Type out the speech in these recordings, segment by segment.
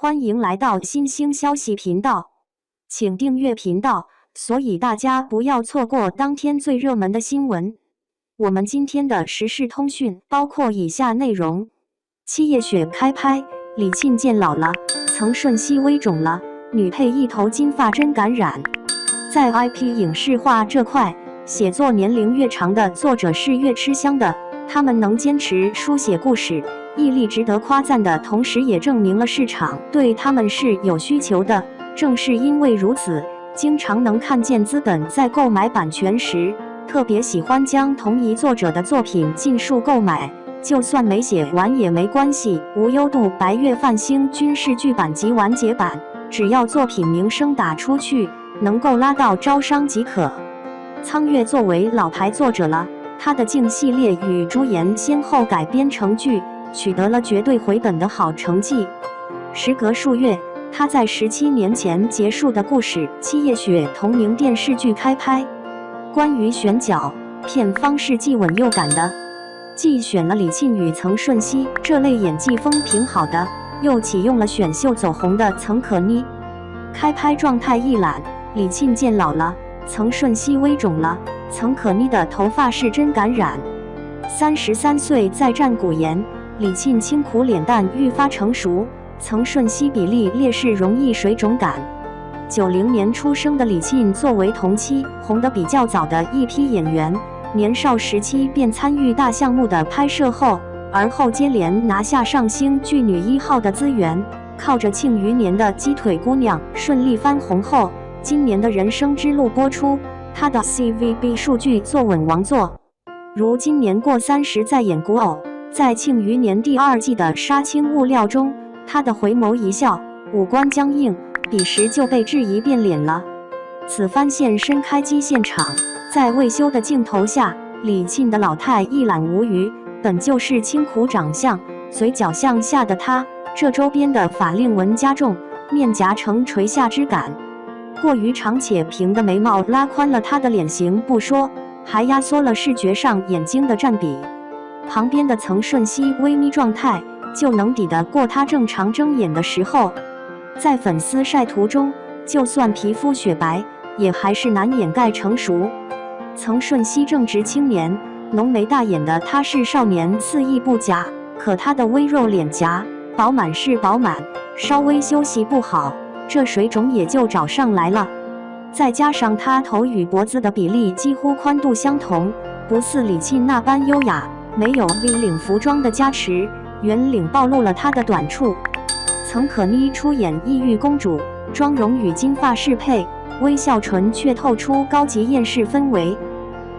欢迎来到新兴消息频道，请订阅频道，所以大家不要错过当天最热门的新闻。我们今天的时事通讯包括以下内容：七夜雪开拍，李沁渐老了，曾舜晞微肿了，女配一头金发真感染。在 IP 影视化这块，写作年龄越长的作者是越吃香的，他们能坚持书写故事，毅力值得夸赞的同时，也证明了市场对他们是有需求的。正是因为如此，经常能看见资本在购买版权时，特别喜欢将同一作者的作品尽数购买，就算没写完也没关系。无忧渡白月泛星军事剧版及完结版，只要作品名声打出去，能够拉到招商即可。苍月作为老牌作者了，他的镜系列与朱颜先后改编成剧，取得了绝对回本的好成绩。时隔数月，他在17年前结束的故事《七夜雪》同名电视剧开拍。关于选角，片方是既稳又赶的，既选了李沁与曾舜晞这类演技风评好的，又启用了选秀走红的曾可妮。开拍状态一览，李沁渐老了，曾舜晞微肿了，曾可妮的头发是真感染。33岁再战古颜，李沁清苦脸蛋愈发成熟，曾舜晞比例劣势容易水肿感。90年出生的李沁作为同期红得比较早的一批演员，年少时期便参与大项目的拍摄后，而后接连拿下上星剧女1号的资源，靠着庆余年的鸡腿姑娘顺利翻红后，今年的人生之路播出，她的 CVB 数据坐稳王座。如今年过30再演古偶，在庆余年第2季的杀青物料中，她的回眸一笑，五官僵硬，彼时就被质疑变脸了。此番现身开机现场，在未修的镜头下，李沁的老态一览无余，本就是清苦长相，嘴角向下的她，这周边的法令纹加重，面颊呈垂下之感。过于长且平的眉毛拉宽了她的脸型不说，还压缩了视觉上眼睛的占比。旁边的曾舜晞微眯状态，就能抵得过她正常睁眼的时候。在粉丝晒图中，就算皮肤雪白，也还是难掩盖成熟。曾舜晞正值青年，浓眉大眼的他是少年肆意不假，可他的微肉脸颊饱满是饱满，稍微休息不好，这水肿也就找上来了。再加上他头与脖子的比例几乎宽度相同，不似李沁那般优雅，没有 V 领服装的加持，圆领暴露了他的短处。曾可妮出演异域公主，妆容与金发适配，微笑唇却透出高级艳世氛围。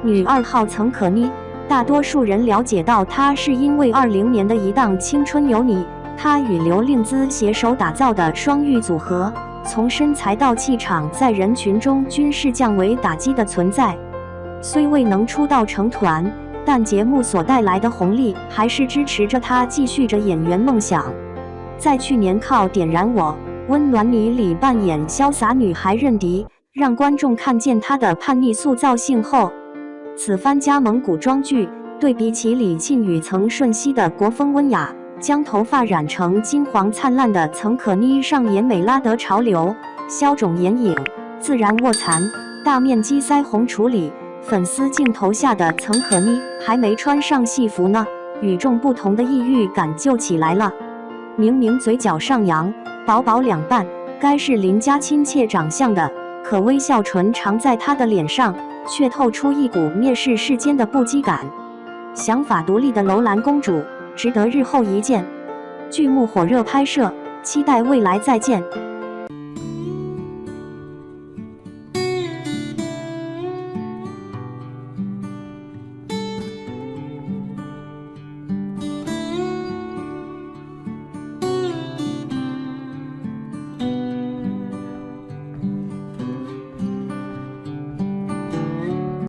女2号曾可妮，大多数人了解到她是因为20年的一档《青春有你》，她与刘令姿携手打造的双玉组合，从身材到气场在人群中均是降维打击的存在。虽未能出道成团，但节目所带来的红利还是支持着她继续着演员梦想。在去年靠《点燃我》温暖你里扮演潇洒女孩任迪，让观众看见她的叛逆塑造性后，此番加盟古装剧，对比起李沁与曾舜晞的国风温雅，将头发染成金黄灿烂的曾可妮上演美拉德潮流，消肿眼影，自然卧蚕，大面积腮红处理。粉丝镜头下的曾可妮还没穿上戏服呢，与众不同的异域感就起来了。明明嘴角上扬，薄薄两瓣，该是邻家亲切长相的，可微笑唇常在她的脸上，却透出一股蔑视世间的不羁感。想法独立的楼兰公主，值得日后一见。剧目火热拍摄，期待未来再见。